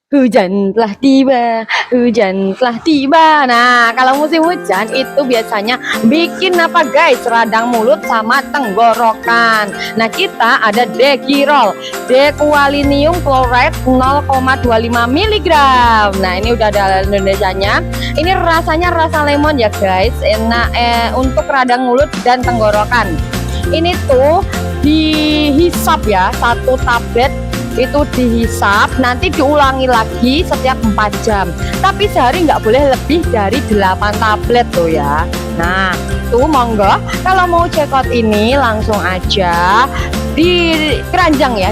Hujan telah tiba, hujan telah tiba. Nah, kalau musim hujan itu biasanya bikin apa guys? Radang mulut sama tenggorokan. Nah, kita ada Dekirol, Dequalinium Chloride 0,25 mg. Nah, ini udah ada Indonesianya. Ini rasanya rasa lemon ya guys. Enak untuk radang mulut dan tenggorokan. Ini tuh dihisap ya, satu tablet itu dihisap, nanti diulangi lagi setiap 4 jam, tapi sehari nggak boleh lebih dari 8 tablet tuh ya. Nah tuh monggo kalau mau check out ini langsung aja di keranjang ya,